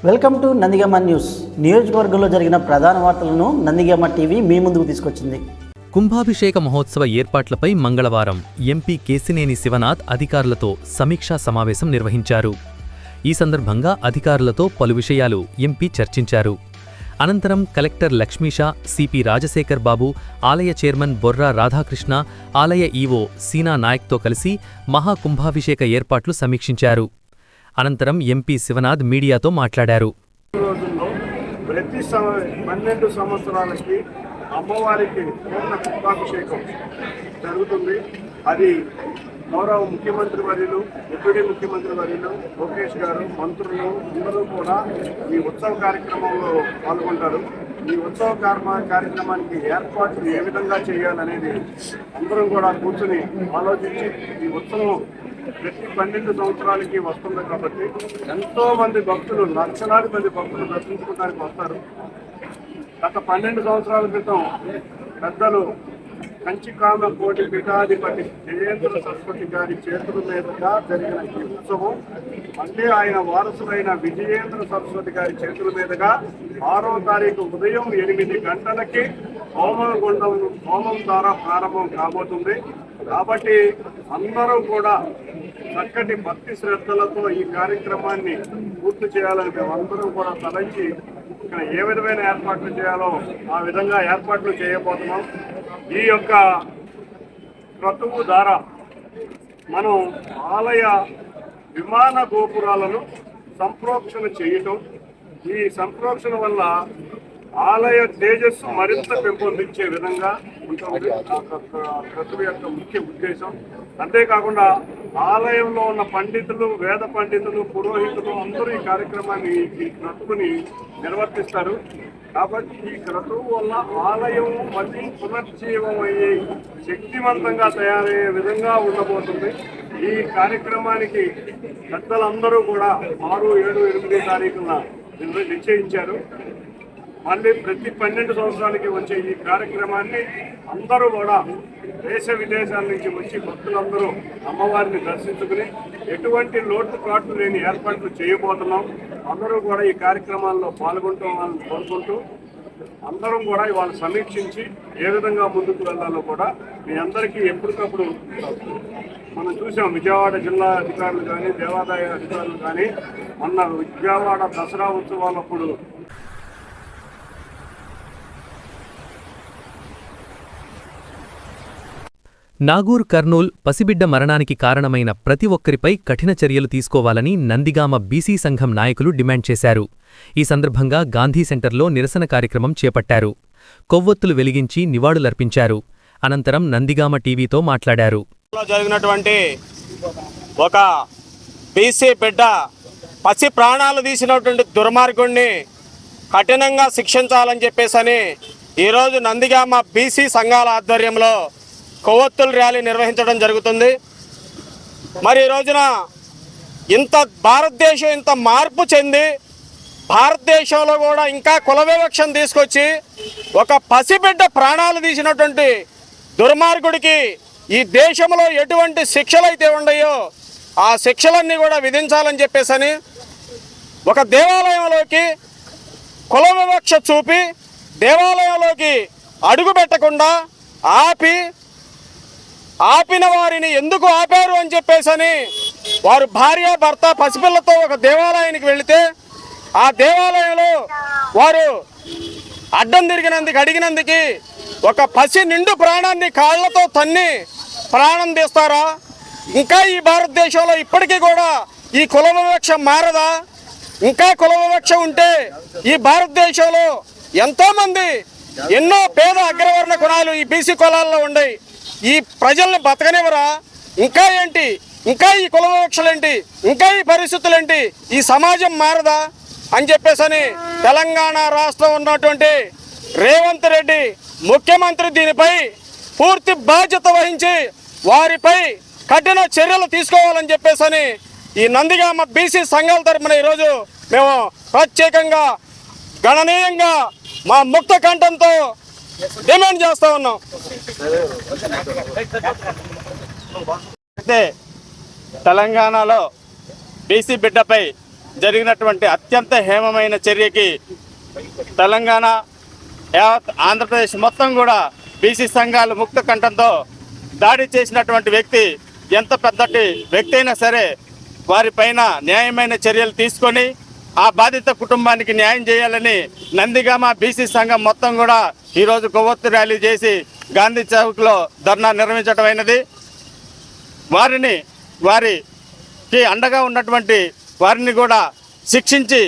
Welcome to Nandigama news. నియోజకవర్గంలో జరిగిన ప్రధాన వార్తలను నందిగామ టీవీ మీ ముందుకు తీసుకొచ్చింది. కుంభాభిషేక మహోత్సవ ఏర్పాట్లపై మంగళవారం ఎంపీ కేశినేని శివనాథ్ అధికారులతో సమీక్షా సమావేశం నిర్వహించారు. ఈ సందర్భంగా అధికారులతో పలు విషయాలు ఎంపీ చర్చించారు. అనంతరం కలెక్టర్ లక్ష్మీషా, సిపి రాజశేఖర్ బాబు, ఆలయ చైర్మన్ బొర్రా రాధాకృష్ణ, ఆలయ ఈవో సీనా నాయక్తో కలిసి మహాకుంభాభిషేక ఏర్పాట్లు సమీక్షించారు. అనంతరం ఎంపీ శివనాథ్ మీడియాతో మాట్లాడారు. ప్రతి 12 సంవత్సరాలకి అమ్మవారికి పూర్ణ కుంభాభిషేకం జరుగుతుంది. అది గౌరవ ముఖ్యమంత్రి వర్యులు, డిప్యూటీ ముఖ్యమంత్రి వర్యులు, లోకేష్ గారు, మంత్రులు అందరూ కూడా ఈ ఉత్సవ కార్యక్రమంలో పాల్గొంటారు. ఈ ఉత్సవ కార్యక్రమానికి ఏర్పాట్లు ఏ విధంగా చేయాలనేది అందరం కూడా కూర్చొని ఆలోచించి ఈ ఉత్సవం ప్రతి 12 సంవత్సరాలకి వస్తుంది కాబట్టి ఎంతో మంది భక్తులు, లక్షలాది మంది భక్తులు దర్శించుకోవడానికి వస్తారు. గత 12 సంవత్సరాల క్రితం పెద్దలు కంచికామ కోటి పీఠాధిపతి జయేంద్ర సరస్వతి గారి చేతుల మీదుగా జరిగిన ఈ ఉత్సవం మళ్ళీ ఆయన వారసులైన విజయేంద్ర సరస్వతి గారి చేతుల మీదుగా 6వ తారీఖు ఉదయం 8 గంటలకి హోమం ద్వారా ప్రారంభం కాబోతుంది. కాబట్టి అందరూ కూడా చక్కటి భక్తి శ్రద్ధలతో ఈ కార్యక్రమాన్ని పూర్తి చేయాలని మేమందరం కూడా తలంచి ఇక్కడ ఏ విధమైన ఏర్పాట్లు చేయాలో ఆ విధంగా ఏర్పాట్లు చేయబోతున్నాం. ఈ యొక్క క్రతువు ద్వారా మనం ఆలయ విమాన గోపురాలను సంప్రోక్షణ చేయటం, ఈ సంప్రోక్షణ వల్ల ఆలయ తేజస్సు మరింత పెంపొందించే విధంగా ఉంటుంది క్రతువు యొక్క ముఖ్య ఉద్దేశం. అంతేకాకుండా ఆలయంలో ఉన్న పండితులు, వేద పండితులు, పురోహితులు అందరూ ఈ కార్యక్రమాన్ని, ఈ క్రతువుని నిర్వర్తిస్తారు. కాబట్టి ఈ క్రతువు వల్ల ఆలయం మళ్ళీ పునర్జీవం అయ్యే శక్తివంతంగా తయారయ్యే విధంగా ఉండబోతుంది. ఈ కార్యక్రమానికి పెద్దలందరూ కూడా 6, 7, 8 తారీఖున నిశ్చయించారు. మళ్ళీ ప్రతి 12 సంవత్సరాలకి వచ్చే ఈ కార్యక్రమాన్ని అందరూ కూడా దేశ విదేశాల నుంచి వచ్చి భక్తులందరూ అమ్మవారిని దర్శించుకుని ఎటువంటి లోటుపాట్లు లేని ఏర్పాట్లు చేయబోతున్నాం. అందరూ కూడా ఈ కార్యక్రమాల్లో పాల్గొంటామని కోరుకుంటూ అందరం కూడా ఇవాళ సమీక్షించి ఏ విధంగా ముందుకు వెళ్లాలో కూడా మీ అందరికీ ఎప్పటికప్పుడు మనం చూసాం. విజయవాడ జిల్లా అధికారులు కానీ, దేవాదాయ అధికారులు కానీ మొన్న విజయవాడ దసరా ఉత్సవాలప్పుడు నాగూర్ కర్నూల్ పసిబిడ్డ మరణానికి కారణమైన ప్రతి ఒక్కరిపై కఠిన చర్యలు తీసుకోవాలని నందిగామ బీసీ సంఘం నాయకులు డిమాండ్ చేశారు. ఈ సందర్భంగా గాంధీ సెంటర్లో నిరసన కార్యక్రమం చేపట్టారు. కొవ్వొత్తులు వెలిగించి నివాళులర్పించారు. అనంతరం నందిగామ టీవీతో మాట్లాడారు. జరిగినటువంటి ఒక బీసీ బిడ్డ పసి ప్రాణాలు తీసినటువంటి దుర్మార్గుణ్ణి కఠినంగా శిక్షించాలని చెప్పేసని ఈరోజు నందిగామ బీసీ సంఘాల ఆధ్వర్యంలో కొవ్వొత్తుల ర్యాలీ నిర్వహించడం జరుగుతుంది. మరి ఈ రోజున భారతదేశం ఇంత మార్పు చెంది భారతదేశంలో కూడా ఇంకా కుల వివక్షను తీసుకొచ్చి ఒక పసిబిడ్డ ప్రాణాలు తీసినటువంటి దుర్మార్గుడికి ఈ దేశంలో ఎటువంటి శిక్షలు అయితే ఉన్నాయో ఆ శిక్షలన్నీ కూడా విధించాలని చెప్పేసని ఒక దేవాలయంలోకి కుల వివక్ష చూపి దేవాలయంలోకి అడుగు పెట్టకుండా ఆపిన వారిని ఎందుకు ఆపారు అని చెప్పేసని వారు భార్య భర్త పసిపిల్లతో ఒక దేవాలయానికి వెళితే ఆ దేవాలయంలో వారు అడ్డం తిరిగినందుకు అడిగినందుకు ఒక పసి నిండు ప్రాణాన్ని కాళ్లతో తన్ని ప్రాణం తీస్తారా? ఇంకా ఈ భారతదేశంలో ఇప్పటికీ కూడా ఈ కుల వివక్ష మారదా? ఇంకా కుల వివక్ష ఉంటే ఈ భారతదేశంలో ఎంతోమంది ఎన్నో పేద అగ్రవర్ణ కులాలు ఈ బీసీ కులాల్లో ఉన్నాయి. ఈ ప్రజల్ని బతకనివ్వరా? ఇంకా ఏంటి? ఇంకా ఈ కుల వివక్షలేంటి? ఇంకా ఈ పరిస్థితులేంటి? ఈ సమాజం మారదా అని చెప్పేసని తెలంగాణ రాష్ట్రం ఉన్నటువంటి రేవంత్ రెడ్డి ముఖ్యమంత్రి దీనిపై పూర్తి బాధ్యత వహించి వారిపై కఠిన చర్యలు తీసుకోవాలని చెప్పేసని ఈ నందిగామ బీసీ సంఘాల తరపున ఈరోజు మేము ప్రత్యేకంగా గణనీయంగా మా ముక్త కంఠంతో డిమాండ్ చేస్తా ఉన్నాం. తెలంగాణలో బీసీ బిడ్డపై జరిగినటువంటి అత్యంత హేమమైన చర్యకి తెలంగాణ యావత్ ఆంధ్రప్రదేశ్ మొత్తం కూడా బీసీ సంఘాలు ముక్త కంఠంతో దాడి చేసినటువంటి వ్యక్తి ఎంత పెద్దటి వ్యక్తి అయినా సరే వారిపైన న్యాయమైన చర్యలు తీసుకొని ఆ బాధిత కుటుంబానికి న్యాయం చేయాలని నందిగామ బీసీ సంఘం మొత్తం కూడా ఈరోజు కొవ్వొత్తు ర్యాలీ చేసి గాంధీ చౌక్లో ధర్నా నిర్వహించడం అయినది. వారికి అండగా ఉన్నటువంటి వారిని కూడా శిక్షించి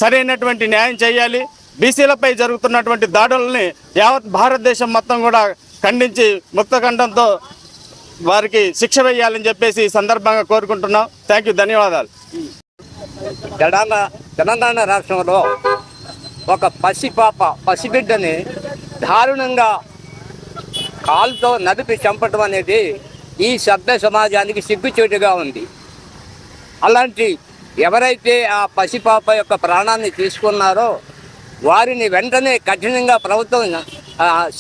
సరైనటువంటి న్యాయం చేయాలి. బీసీలపై జరుగుతున్నటువంటి దాడులని యావత్ భారతదేశం మొత్తం కూడా ఖండించి ముక్తఖండంతో వారికి శిక్ష వేయాలని చెప్పేసి ఈ సందర్భంగా కోరుకుంటున్నాం. థ్యాంక్ యూ, ధన్యవాదాలు. తెలంగాణ రాష్ట్రంలో ఒక పసిబిడ్డని దారుణంగా కాలుతో నడిపి చంపడం అనేది ఈ సభ్య సమాజానికి సిగ్గుచేటుగా ఉంది. అలాంటి ఎవరైతే ఆ పసిపాప యొక్క ప్రాణాన్ని తీసుకున్నారో వారిని వెంటనే కఠినంగా ప్రభుత్వం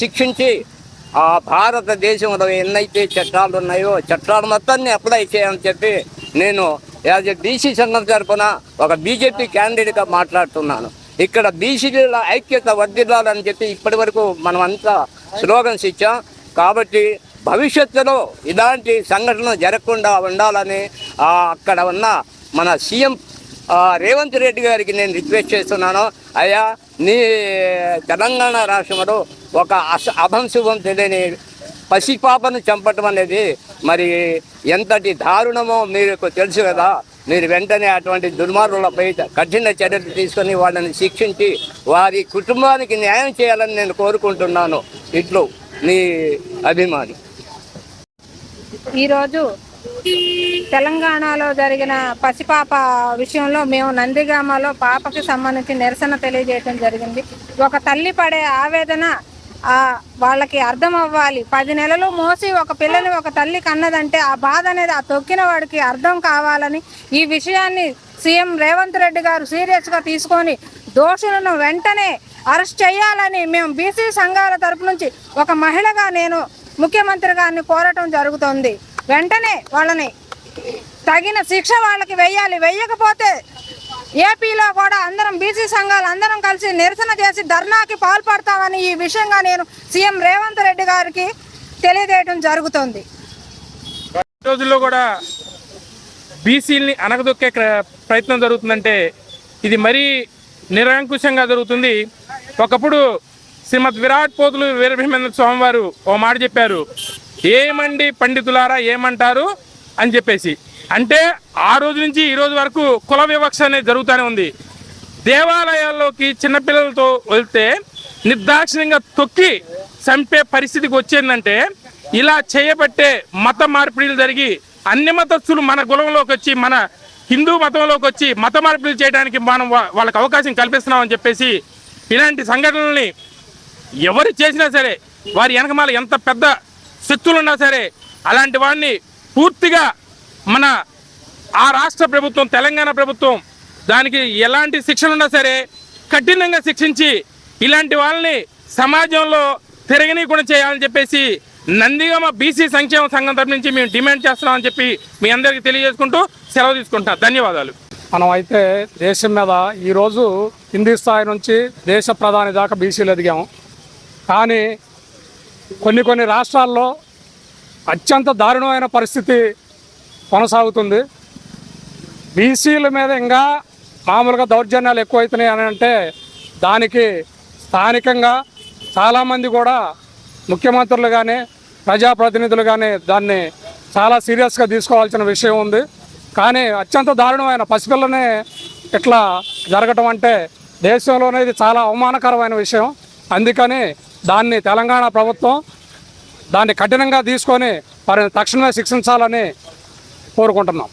శిక్షించి ఆ భారతదేశంలో ఎన్నైతే చట్టాలు ఉన్నాయో చట్టాలు మొత్తాన్ని అప్లై చేయని చెప్పి నేను యాజ్ ఎ బీసీ సంఘం తరఫున ఒక బీజేపీ క్యాండిడేట్గా మాట్లాడుతున్నాను. ఇక్కడ బీసీల ఐక్యత వర్ధిల్లాలని చెప్పి ఇప్పటి వరకు మనం అంతా స్లోగన్స్ ఇచ్చాం. కాబట్టి భవిష్యత్తులో ఇలాంటి సంఘటనలు జరగకుండా ఉండాలని అక్కడ ఉన్న మన సీఎం రేవంత్ రెడ్డి గారికి నేను రిక్వెస్ట్ చేస్తున్నాను. అయ్యా, నీ తెలంగాణ రాష్ట్రంలో ఒక అభంశుభం తెలియని పసిపాపను చంపటం అనేది మరి ఎంతటి దారుణమో మీకు తెలుసు కదా. మీరు వెంటనే అటువంటి దుర్మార్గులపై కఠిన చర్యలు తీసుకొని వాళ్ళని శిక్షించి వారి కుటుంబానికి న్యాయం చేయాలని నేను కోరుకుంటున్నాను. ఇట్లు నీ అభిమాని. ఈరోజు తెలంగాణలో జరిగిన పసిపాప విషయంలో మేము నందిగామలో పాపకి సంబంధించి నిరసన తెలియజేయడం జరిగింది. ఒక తల్లి పడే ఆవేదన వాళ్ళకి అర్థం అవ్వాలి. 10 నెలలు మోసి ఒక పిల్లని ఒక తల్లి కన్నదంటే ఆ బాధ అనేది ఆ తొక్కిన వాడికి అర్థం కావాలని ఈ విషయాన్ని సీఎం రేవంత్ రెడ్డి గారు సీరియస్గా తీసుకొని దోషులను వెంటనే అరెస్ట్ చేయాలని మేము బీసీ సంఘాల తరపు నుంచి ఒక మహిళగా నేను ముఖ్యమంత్రి గారిని కోరటం జరుగుతుంది. వెంటనే వాళ్ళని తగిన శిక్ష వాళ్ళకి వెయ్యాలి. వెయ్యకపోతే ఏపీలో కూడా అందరం బీసీ సంఘాలు అందరం కలిసి నిరసన చేసి ధర్నాకి పాల్పడతామని ఈ విషయంగా నేను సీఎం రేవంత్ రెడ్డి గారికి తెలియజేయడం జరుగుతుంది. రోజుల్లో కూడా బీసీల్ని అణగదొక్కే ప్రయత్నం జరుగుతుందంటే ఇది మరీ నిరంకుశంగా జరుగుతుంది. ఒకప్పుడు శ్రీమద్ విరాట్ పోతులు వీరబ్రహ్మేంద్ర స్వామి వారు ఓ మాట చెప్పారు, ఏమండి పండితులారా ఏమంటారు అని చెప్పేసి. అంటే ఆ రోజు నుంచి ఈ రోజు వరకు కుల వివక్ష అనేది జరుగుతూనే ఉంది. దేవాలయాల్లోకి చిన్నపిల్లలతో వెళ్తే నిర్దాక్షిణ్యంగా తొక్కి చంపే పరిస్థితికి వచ్చిందంటే ఇలా చేయబట్టే మత మార్పిడిలు జరిగి అన్ని మతస్థులు మన కులంలోకి వచ్చి మన హిందూ మతంలోకి వచ్చి మత మార్పిడిలు చేయడానికి మనం వాళ్ళకి అవకాశం కల్పిస్తున్నామని చెప్పేసి ఇలాంటి సంఘటనల్ని ఎవరు చేసినా సరే వారి వెనకమాల ఎంత పెద్ద శక్తులున్నా సరే అలాంటి వాడిని పూర్తిగా మన ఆ రాష్ట్ర ప్రభుత్వం తెలంగాణ ప్రభుత్వం దానికి ఎలాంటి శిక్షలున్నా సరే కఠినంగా శిక్షించి ఇలాంటి వాళ్ళని సమాజంలో తిరగనీయకుండా చేయాలని చెప్పేసి నందిగామ బీసీ సంక్షేమ సంఘం తరపు నుంచి మేము డిమాండ్ చేస్తున్నామని చెప్పి మీ అందరికీ తెలియజేసుకుంటూ సెలవు తీసుకుంటున్నాం. ధన్యవాదాలు. మనం అయితే దేశం మీద ఈరోజు కింది స్థాయి నుంచి దేశ ప్రధాని దాకా బీసీలు ఎదిగాము. కానీ కొన్ని రాష్ట్రాల్లో అత్యంత దారుణమైన పరిస్థితి కొనసాగుతుంది. బీసీల మీద ఇంకా మామూలుగా దౌర్జన్యాలు ఎక్కువవుతున్నాయి అని అంటే దానికి స్థానికంగా చాలామంది కూడా ముఖ్యమంత్రులు కానీ ప్రజాప్రతినిధులు కానీ దాన్ని చాలా సీరియస్గా తీసుకోవాల్సిన విషయం ఉంది. కానీ అత్యంత దారుణమైన పసిపిల్లనే ఇట్లా జరగటం అంటే దేశంలోనే ఇది చాలా అవమానకరమైన విషయం. అందుకని దాన్ని తెలంగాణ ప్రభుత్వం దాన్ని కఠినంగా తీసుకొని వారిని తక్షణమే శిక్షించాలని కోరుకుంటున్నాం.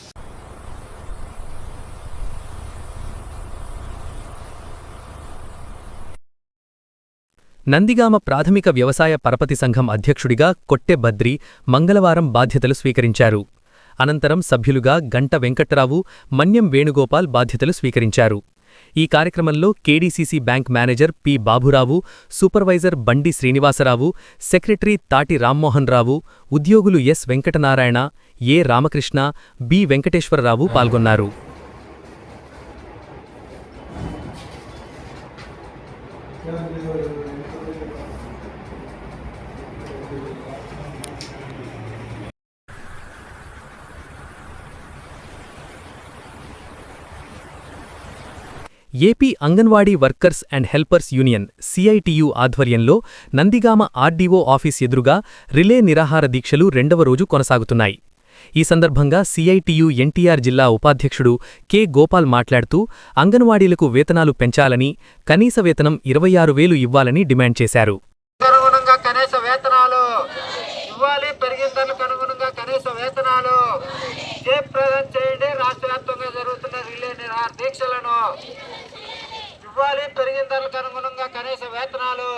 నందిగామ ప్రాథమిక వ్యవసాయ పరపతి సంఘం అధ్యక్షుడిగా కొట్టె బద్రి మంగళవారం బాధ్యతలు స్వీకరించారు. అనంతరం సభ్యులుగా గంట వెంకట్రావు, మన్యం వేణుగోపాల్ బాధ్యతలు స్వీకరించారు. ఈ కార్యక్రమంలో KDCC bank manager P Baburao, supervisor బండి శ్రీనివాసరావు, సెక్రటరీ తాటి రామ్మోహన్ రావు, ఉద్యోగులు ఎస్ వెంకటనారాయణ, ఏ రామకృష్ణ, బి వెంకటేశ్వరరావు పాల్గొన్నారు. AP anganwadi workers and helpers union CITU ఆధ్వర్యంలో నందిగామ ఆర్డీఓ ఆఫీస్ ఎదురుగా రిలే నిరాహార దీక్షలు రెండవ రోజు కొనసాగుతున్నాయి. ఈ సందర్భంగా సిఐటియు ఎన్టీఆర్ జిల్లా ఉపాధ్యక్షుడు కె. గోపాల్ మాట్లాడుతూ అంగన్వాడీలకు వేతనాలు పెంచాలని, కనీస వేతనం 26,000 ఇవ్వాలని డిమాండ్ చేశారు. అనుగుణంగా కనీస వేతనాలు ఇవ్వాలి, పెరిగిన ధరలకు అనుగుణంగా కనీస వేతనాలు జయప్రదం చేయండి. రాష్ట్ర వ్యాప్తంగా జరుగుతున్న రిలే నిరాహార దీక్షలను ఇవ్వాలి, పెరిగిన ధరలకు అనుగుణంగా కనీస వేతనాలు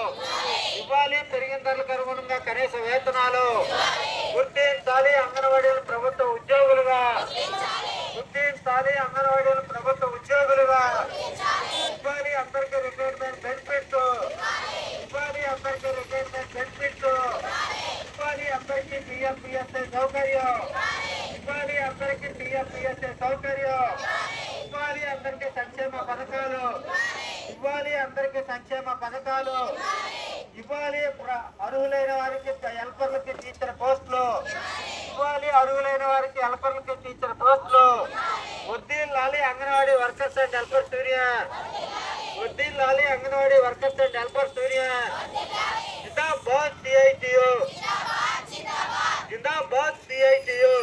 ఇవ్వాలి, పెరిగిన ధరలకు అనుగుణంగా కనీస వేతనాలు గుర్తించాలి. అంగన్వాడీలు ప్రభుత్వ ఉద్యోగులుగా గుర్తించాలి. అంగన్వాడీలు ప్రభుత్వ ఉద్యోగులుగా ఇవ్వాలి. అందరికీ రిటైర్మెంట్ బెనిఫిట్స్ ఇవ్వాలి. అందరికీ రిటైర్మెంట్ బెనిఫిట్స్ ఇవ్వాలి. అందరికీ టీఎఫ్పిఎస్ఐ సౌకర్యం ఇవ్వాలి. అందరికీ టీఎఫ్పిఎస్ఐ సౌకర్యం ఇవ్వాలి. అందరికీ సంక్షేమ పథకాలు ఇవ్వాలి. అందరికీ సంక్షేమ పథకాలు ఇవ్వాలి. అర్హులైన వారికి హెల్పర్లకి టీచర్ పోస్టులు ఇవ్వాలి. అర్హులైన వారికి హెల్పర్లకి టీచర్ పోస్టులు వర్ధిల్లాలి. Anganwadi workers and helpers union వర్ధిల్లాలి. Anganwadi workers and helpers union జిందాబాద్ సిఐటియు జిందాబాద్ సిఐటియు.